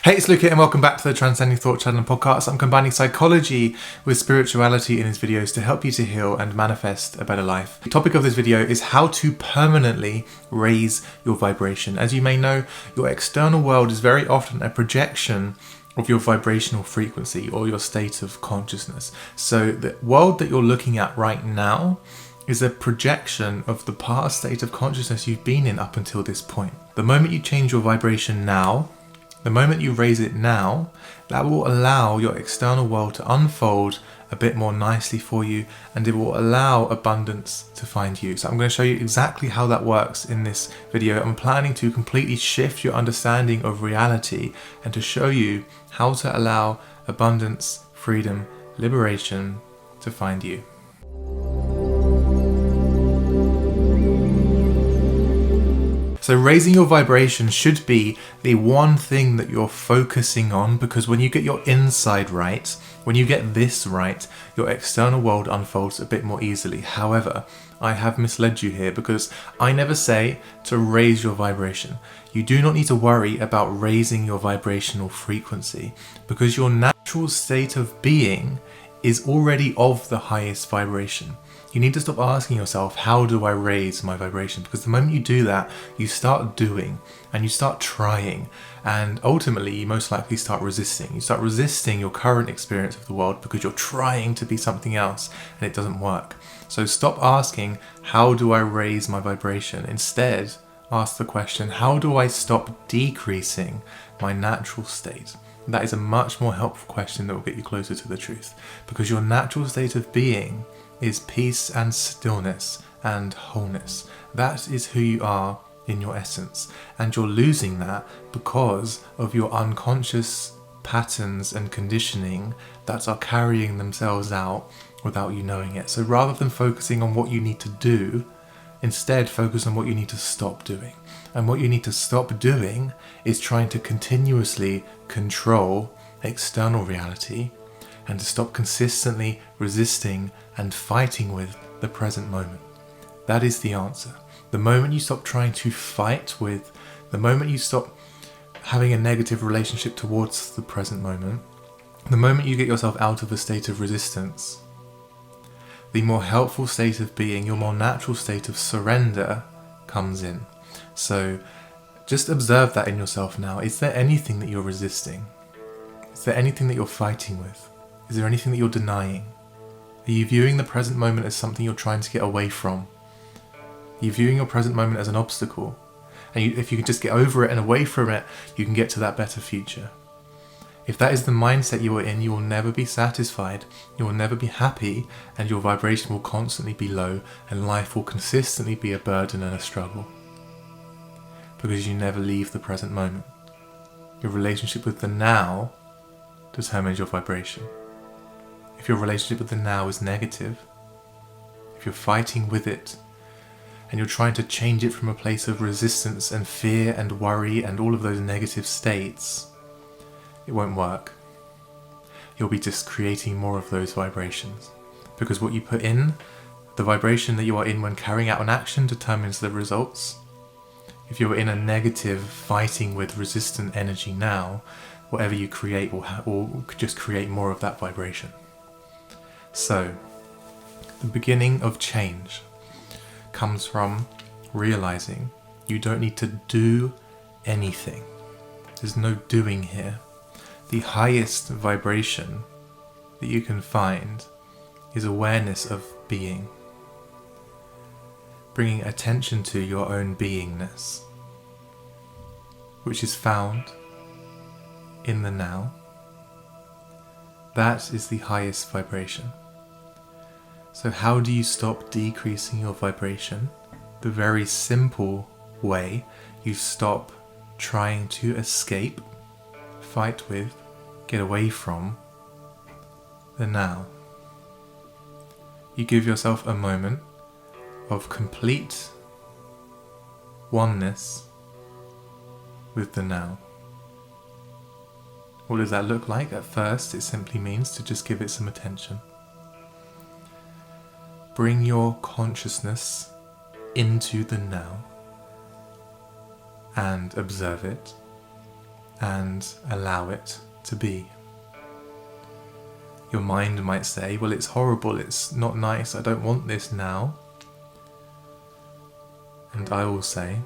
Hey, it's Luke here and welcome back to the Transcending Thought Channel and podcast. I'm combining psychology with spirituality in these videos to help you to heal and manifest a better life. The topic of this video is how to permanently raise your vibration. As you may know, your external world is very often a projection of your vibrational frequency or your state of consciousness. So the world that you're looking at right now is a projection of the past state of consciousness you've been in up until this point. The moment you change your vibration now, the moment you raise it now, that will allow your external world to unfold a bit more nicely for you, and it will allow abundance to find you. So I'm going to show you exactly how that works in this video. I'm planning to completely shift your understanding of reality and to show you how to allow abundance, freedom, liberation to find you. So raising your vibration should be the one thing that you're focusing on, because when you get your inside right, when you get this right, your external world unfolds a bit more easily. However, I have misled you here because I never say to raise your vibration. You do not need to worry about raising your vibrational frequency because your natural state of being is already of the highest vibration. You need to stop asking yourself, how do I raise my vibration? Because the moment you do that, you start doing and you start trying, and ultimately you most likely start resisting. You start resisting your current experience of the world because you're trying to be something else and it doesn't work. So stop asking, how do I raise my vibration? Instead, ask the question, how do I stop decreasing my natural state? That is a much more helpful question that will get you closer to the truth, because your natural state of being is peace and stillness and wholeness. That is who you are in your essence, and you're losing that because of your unconscious patterns and conditioning that are carrying themselves out without you knowing it. So rather than focusing on what you need to do, instead focus on what you need to stop doing. And what you need to stop doing is trying to continuously control external reality, and to stop consistently resisting and fighting with the present moment. That is the answer. The moment you stop trying to fight with, the moment you stop having a negative relationship towards the present moment, the moment you get yourself out of a state of resistance, the more helpful state of being, your more natural state of surrender comes in. So just observe that in yourself now. Is there anything that you're resisting? Is there anything that you're fighting with? Is there anything that you're denying? Are you viewing the present moment as something you're trying to get away from? Are you viewing your present moment as an obstacle? And if you can just get over it and away from it, you can get to that better future. If that is the mindset you are in, you will never be satisfied, you will never be happy, and your vibration will constantly be low, and life will consistently be a burden and a struggle. Because you never leave the present moment. Your relationship with the now determines your vibration. If your relationship with the now is negative, if you're fighting with it, and you're trying to change it from a place of resistance and fear and worry and all of those negative states, it won't work. You'll be just creating more of those vibrations. Because what you put in, the vibration that you are in when carrying out an action determines the results. If you're in a negative, fighting with resistant energy now, whatever you create will just create more of that vibration. So, the beginning of change comes from realizing you don't need to do anything. There's no doing here. The highest vibration that you can find is awareness of being. Bringing attention to your own beingness, which is found in the now. That is the highest vibration. So how do you stop decreasing your vibration? The very simple way: you stop trying to escape, fight with, get away from the now. You give yourself a moment of complete oneness with the now. What does that look like? At first, it simply means to just give it some attention. Bring your consciousness into the now and observe it and allow it to be. Your mind might say, well, it's horrible, it's not nice, I don't want this now. And I will say,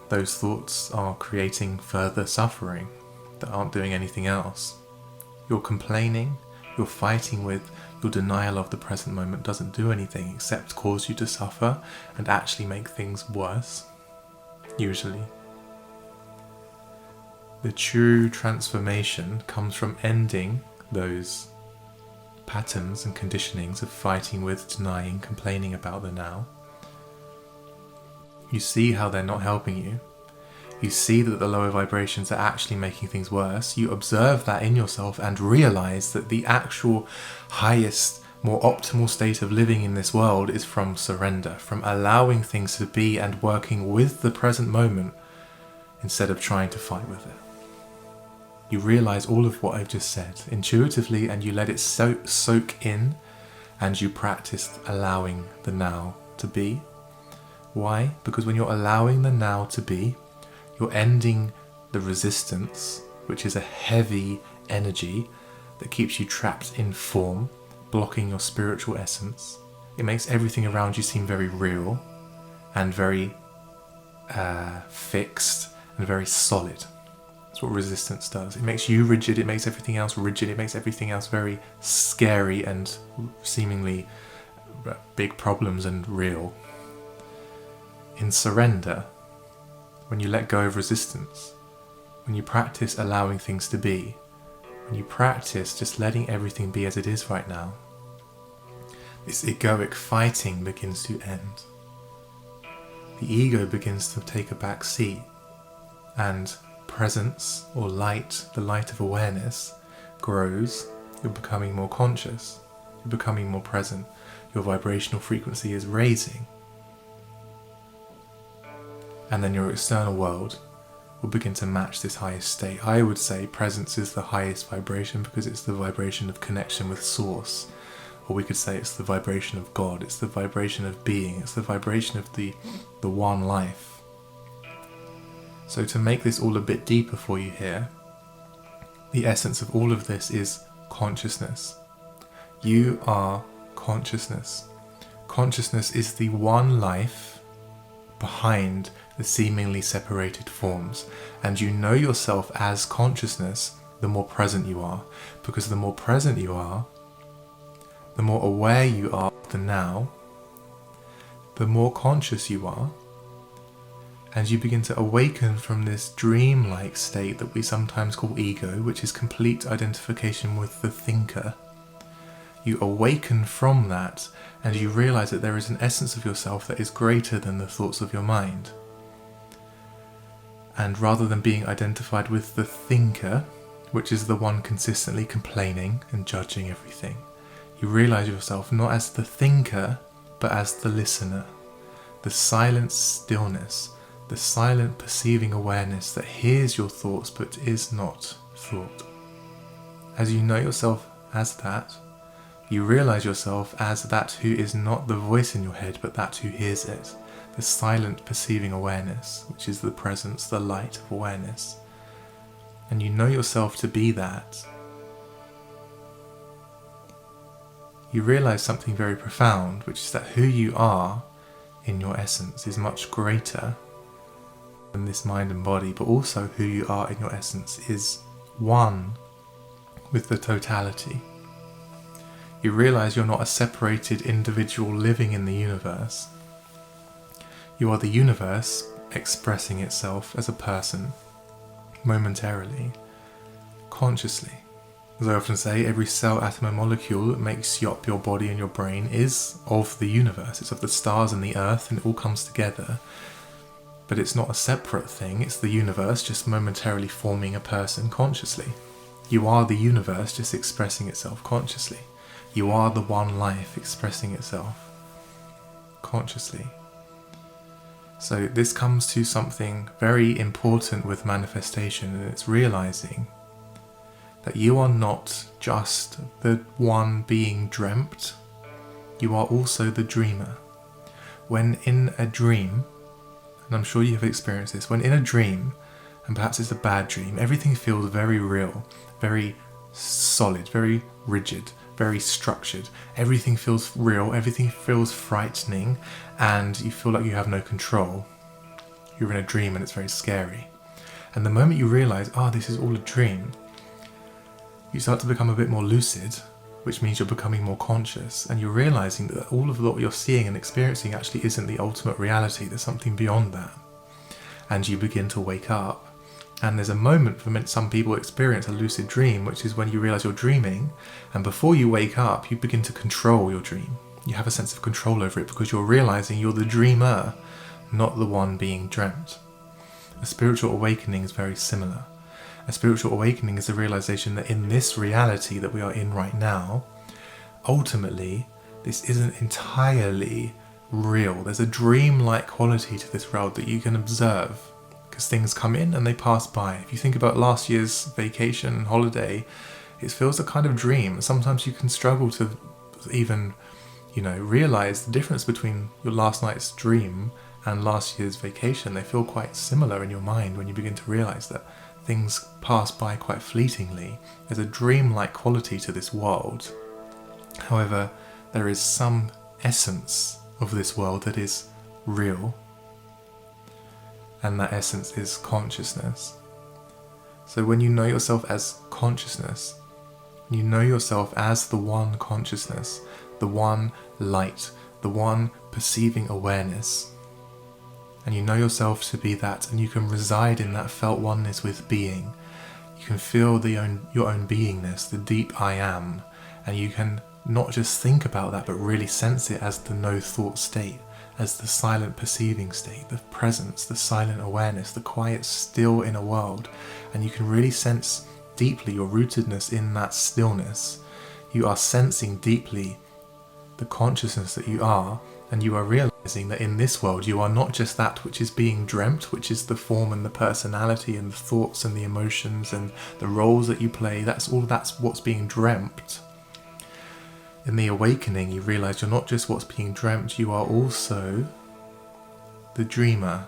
those thoughts are creating further suffering that aren't doing anything else. Your complaining, your fighting with, your denial of the present moment doesn't do anything except cause you to suffer and actually make things worse, usually. The true transformation comes from ending those patterns and conditionings of fighting with, denying, complaining about the now. You see how they're not helping you. You see that the lower vibrations are actually making things worse. You observe that in yourself and realize that the actual highest, more optimal state of living in this world is from surrender, from allowing things to be and working with the present moment instead of trying to fight with it. You realize all of what I've just said intuitively, and you let it soak in, and you practice allowing the now to be. Why? Because when you're allowing the now to be, you're ending the resistance, which is a heavy energy that keeps you trapped in form, blocking your spiritual essence. It makes everything around you seem very real and very fixed and very solid. That's what resistance does. It makes you rigid, it makes everything else rigid, it makes everything else very scary and seemingly big problems and real. In surrender, when you let go of resistance, when you practice allowing things to be, when you practice just letting everything be as it is right now, this egoic fighting begins to end. The ego begins to take a back seat, and presence or light, the light of awareness, grows. You're becoming more conscious, you're becoming more present, your vibrational frequency is raising. And then your external world will begin to match this highest state. I would say presence is the highest vibration because it's the vibration of connection with Source. Or we could say it's the vibration of God, it's the vibration of being, it's the vibration of the one life. So to make this all a bit deeper for you here, the essence of all of this is consciousness. You are consciousness. Consciousness is the one life behind the seemingly separated forms, and you know yourself as consciousness the more present you are, because the more present you are, the more aware you are of the now, the more conscious you are, and you begin to awaken from this dream-like state that we sometimes call ego, which is complete identification with the thinker. You awaken from that, and you realize that there is an essence of yourself that is greater than the thoughts of your mind. And rather than being identified with the thinker, which is the one consistently complaining and judging everything, you realize yourself not as the thinker, but as the listener, the silent stillness, the silent perceiving awareness that hears your thoughts but is not thought. As you know yourself as that, you realize yourself as that who is not the voice in your head, but that who hears it. The silent perceiving awareness, which is the presence, the light of awareness. And you know yourself to be that. You realize something very profound, which is that who you are in your essence is much greater than this mind and body, but also who you are in your essence is one with the totality. You realize you're not a separated individual living in the universe. You are the universe expressing itself as a person, momentarily, consciously. As I often say, every cell, atom and molecule that makes up your body and your brain is of the universe. It's of the stars and the earth, and it all comes together. But it's not a separate thing, it's the universe just momentarily forming a person consciously. You are the universe just expressing itself consciously. You are the one life expressing itself consciously. So this comes to something very important with manifestation, and it's realizing that you are not just the one being dreamt, you are also the dreamer. When in a dream, and I'm sure you have experienced this, when in a dream and perhaps it's a bad dream, everything feels very real, very solid, very rigid, very structured. Everything feels real, everything feels frightening, and you feel like you have no control. You're in a dream and it's very scary. And the moment you realise, this is all a dream, you start to become a bit more lucid, which means you're becoming more conscious, and you're realising that all of what you're seeing and experiencing actually isn't the ultimate reality. There's something beyond that. And you begin to wake up. And there's a moment for some people experience a lucid dream, which is when you realise you're dreaming, and before you wake up, you begin to control your dream. You have a sense of control over it because you're realising you're the dreamer, not the one being dreamt. A spiritual awakening is very similar. A spiritual awakening is the realisation that in this reality that we are in right now, ultimately, this isn't entirely real. There's a dream-like quality to this world that you can observe, because things come in and they pass by. If you think about last year's vacation and holiday, it feels a kind of dream. Sometimes you can struggle to even, realise the difference between your last night's dream and last year's vacation. They feel quite similar in your mind when you begin to realise that things pass by quite fleetingly. There's a dream-like quality to this world. However, there is some essence of this world that is real, and that essence is consciousness. So when you know yourself as consciousness, you know yourself as the one consciousness, the one light, the one perceiving awareness, and you know yourself to be that, and you can reside in that felt oneness with being. You can feel your own beingness, the deep I am, and you can not just think about that, but really sense it as the no thought state, as the silent perceiving state, the presence, the silent awareness, the quiet still inner world. And you can really sense deeply your rootedness in that stillness. You are sensing deeply the consciousness that you are, and you are realizing that in this world you are not just that which is being dreamt, which is the form and the personality and the thoughts and the emotions and the roles that you play. That's what's being dreamt. In the awakening, you realize you're not just what's being dreamt, you are also the dreamer.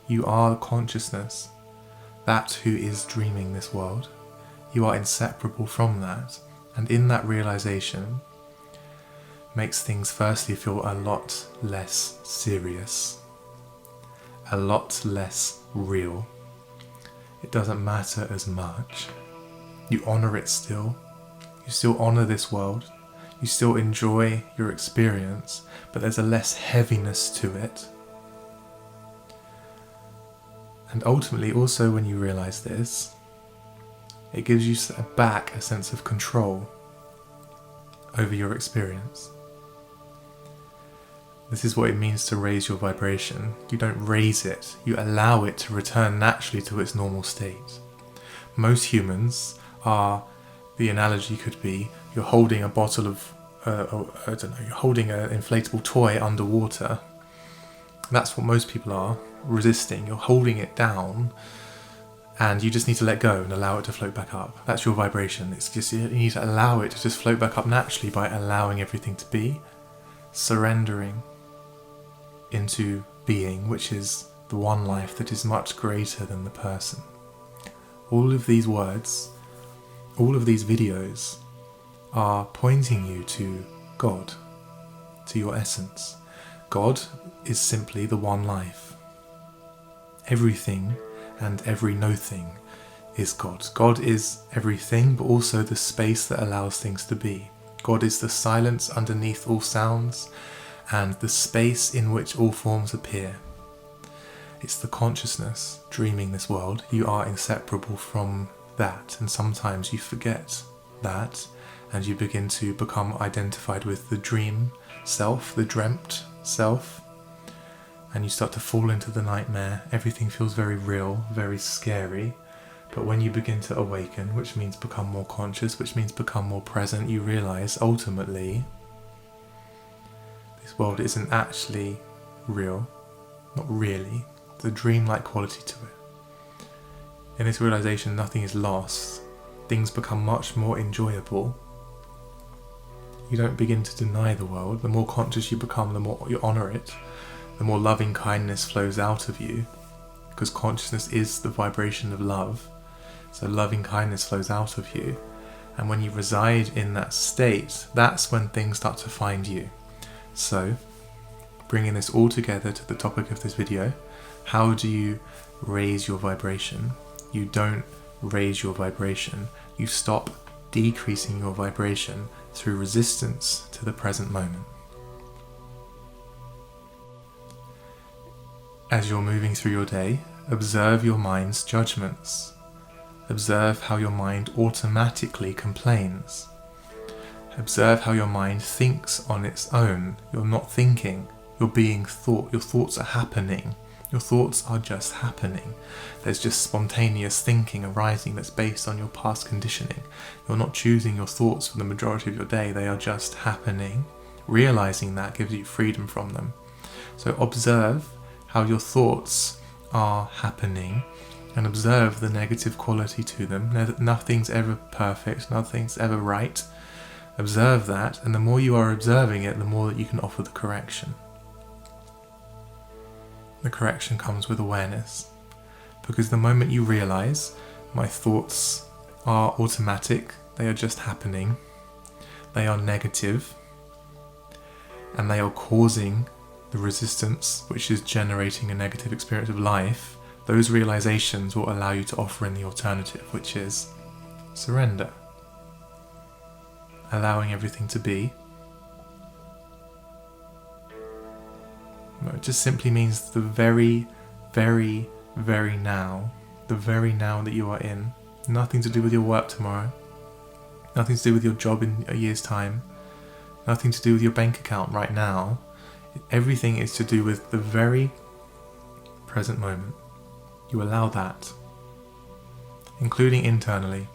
You are the consciousness, that who is dreaming this world. You are inseparable from that, and in that realization makes things firstly feel a lot less serious, a lot less real. It doesn't matter as much. You honor it still. You still honor this world. You still enjoy your experience, but there's a less heaviness to it. And ultimately, also when you realize this, it gives you back a sense of control over your experience. This is what it means to raise your vibration. You don't raise it, you allow it to return naturally to its normal state. Most humans are, the analogy could be, you're holding a bottle of, you're holding an inflatable toy underwater. That's what most people are, resisting. You're holding it down, and you just need to let go and allow it to float back up. That's your vibration. It's just, you need to allow it to just float back up naturally by allowing everything to be, surrendering into being, which is the one life that is much greater than the person. All of these words, all of these videos are pointing you to God, to your essence. God is simply the one life. Everything and every no thing is God. God is everything, but also the space that allows things to be. God is the silence underneath all sounds and the space in which all forms appear. It's the consciousness dreaming this world. You are inseparable from that, and sometimes you forget that and you begin to become identified with the dream self, the dreamt self, and you start to fall into the nightmare. Everything feels very real, very scary. But when you begin to awaken, which means become more conscious, which means become more present, you realize ultimately this world isn't actually real, not really. There's a dreamlike quality to it. In this realization, nothing is lost. Things become much more enjoyable. You don't begin to deny the world. The more conscious you become, the more you honor it. The more loving kindness flows out of you, because consciousness is the vibration of love. So loving kindness flows out of you. And when you reside in that state, that's when things start to find you. So, bringing this all together to the topic of this video, how do you raise your vibration? You don't raise your vibration. You stop decreasing your vibration through resistance to the present moment. As you're moving through your day, observe your mind's judgments. Observe how your mind automatically complains. Observe how your mind thinks on its own. You're not thinking, you're being thought. Your thoughts are happening. Your thoughts are just happening. There's just spontaneous thinking arising that's based on your past conditioning. You're not choosing your thoughts for the majority of your day, they are just happening. Realizing that gives you freedom from them. So observe how your thoughts are happening and observe the negative quality to them. Nothing's ever perfect, nothing's ever right. Observe that, and the more you are observing it, the more that you can offer the correction. The correction comes with awareness, because the moment you realize my thoughts are automatic, they are just happening, they are negative, and they are causing the resistance which is generating a negative experience of life, those realizations will allow you to offer in the alternative, which is surrender. Allowing everything to be. It just simply means the very, very, very now. The very now that you are in. Nothing to do with your work tomorrow. Nothing to do with your job in a year's time. Nothing to do with your bank account right now. Everything is to do with the very present moment. You allow that, including internally.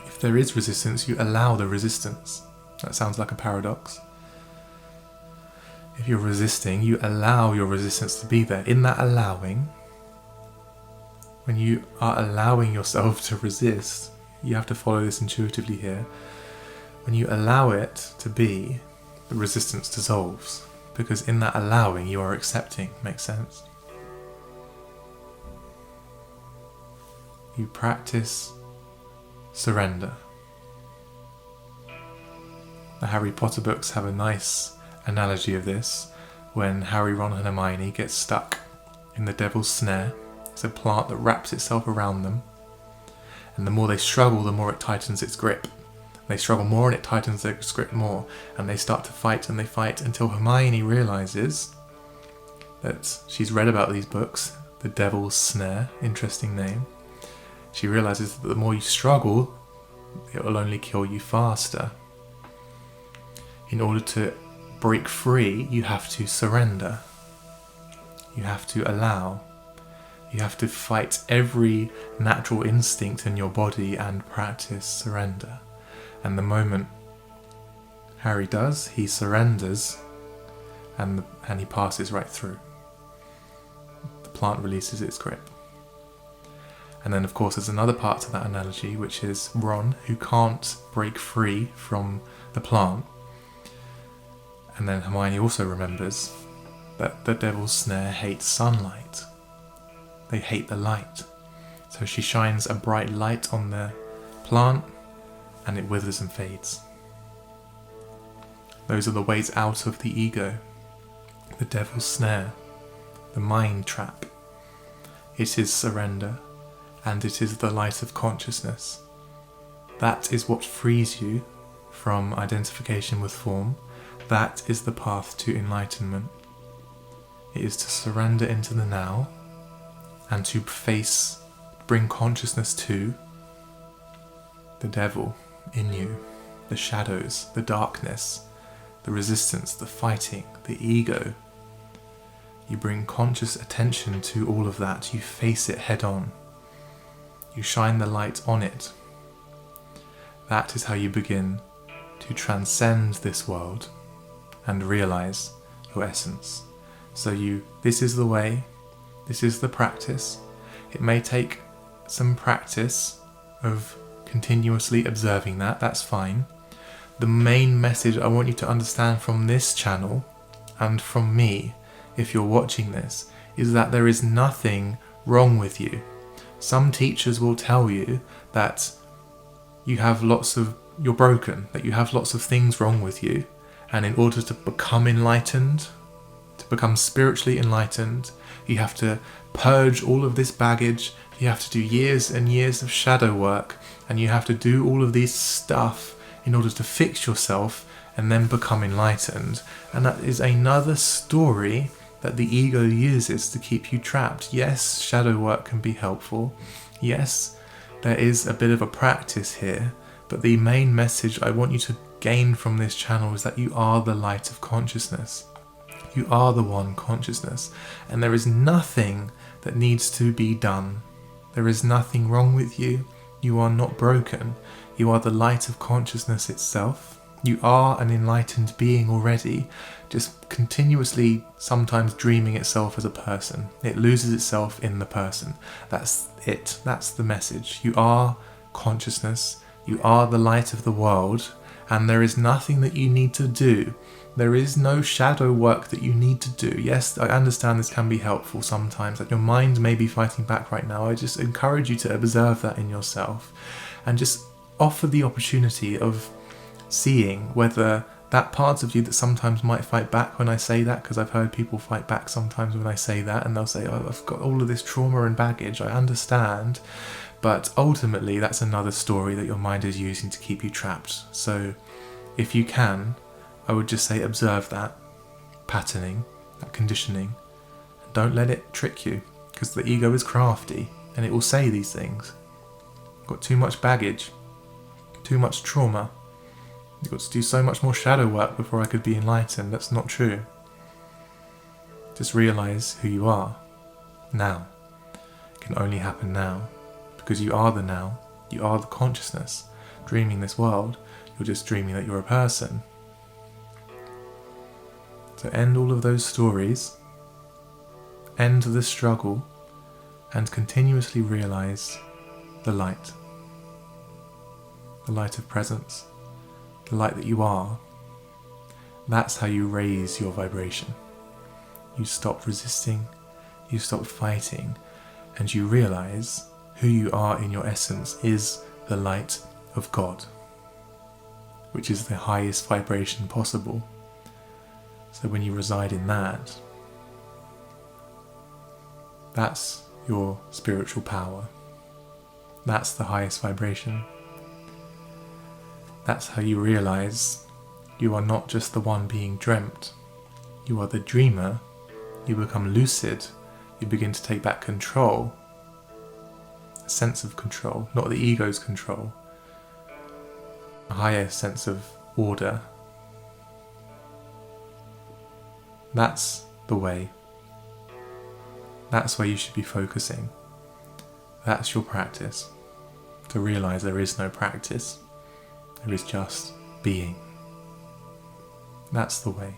If there is resistance, you allow the resistance. That sounds like a paradox. If you're resisting, you allow your resistance to be there. In that allowing, when you are allowing yourself to resist, you have to follow this intuitively here. When you allow it to be, the resistance dissolves. Because in that allowing, you are accepting. Makes sense? You practice surrender. The Harry Potter books have a nice analogy of this. When Harry, Ron and Hermione get stuck in the devil's snare, it's a plant that wraps itself around them, and the more they struggle, the more it tightens its grip. They struggle more and it tightens their grip more, and they start to fight and they fight until Hermione realizes that she's read about these books, the devil's snare, interesting name. She realizes that the more you struggle, it will only kill you faster. In order to break free, you have to surrender. You have to allow. You have to fight every natural instinct in your body and practice surrender. And the moment Harry does, he surrenders and he passes right through. The plant releases its grip. And then of course there's another part to that analogy, which is Ron, who can't break free from the plant. And then Hermione also remembers that the devil's snare hates sunlight. They hate the light. So she shines a bright light on the plant and it withers and fades. Those are the ways out of the ego, the devil's snare, the mind trap. It is surrender, and it is the light of consciousness. That is what frees you from identification with form. That is the path to enlightenment. It is to surrender into the now and to bring consciousness to the devil in you, the shadows, the darkness, the resistance, the fighting, the ego. You bring conscious attention to all of that. You face it head on. You shine the light on it. That is how you begin to transcend this world and realize your essence. So this is the way, this is the practice. It may take some practice of continuously observing that, that's fine. The main message I want you to understand from this channel and from me, if you're watching this, is that there is nothing wrong with you. Some teachers will tell you that you're broken, that you have lots of things wrong with you, and in order to become enlightened, to become spiritually enlightened, you have to purge all of this baggage, you have to do years and years of shadow work, and you have to do all of this stuff in order to fix yourself and then become enlightened. And that is another story that the ego uses to keep you trapped. Yes, shadow work can be helpful. Yes, there is a bit of a practice here, but the main message I want you to gain from this channel is that you are the light of consciousness. You are the one consciousness, and there is nothing that needs to be done. There is nothing wrong with you. You are not broken. You are the light of consciousness itself. You are an enlightened being already, just continuously sometimes dreaming itself as a person. It loses itself in the person. That's it. That's the message. You are consciousness. You are the light of the world, and there is nothing that you need to do. There is no shadow work that you need to do. Yes, I understand this can be helpful sometimes, that your mind may be fighting back right now. I just encourage you to observe that in yourself and just offer the opportunity of seeing whether that part of you that sometimes might fight back when I say that, because I've heard people fight back sometimes when I say that, and they'll say, oh, I've got all of this trauma and baggage, I understand, but ultimately that's another story that your mind is using to keep you trapped. So if you can, I would just say observe that patterning, that conditioning, and don't let it trick you, because the ego is crafty and it will say these things. Got too much baggage, too much trauma. You've got to do so much more shadow work before I could be enlightened. That's not true. Just realize who you are now. It can only happen now, because you are the now. You are the consciousness dreaming this world. You're just dreaming that you're a person. So end all of those stories, end the struggle, and continuously realize the light of presence, the light that you are. That's how you raise your vibration. You stop resisting, you stop fighting, and you realize who you are in your essence is the light of God, which is the highest vibration possible. So when you reside in that, that's your spiritual power. That's the highest vibration. That's how you realize you are not just the one being dreamt. You are the dreamer. You become lucid. You begin to take back control. A sense of control, not the ego's control. A higher sense of order. That's the way. That's where you should be focusing. That's your practice. To realize there is no practice. There is just being. That's the way.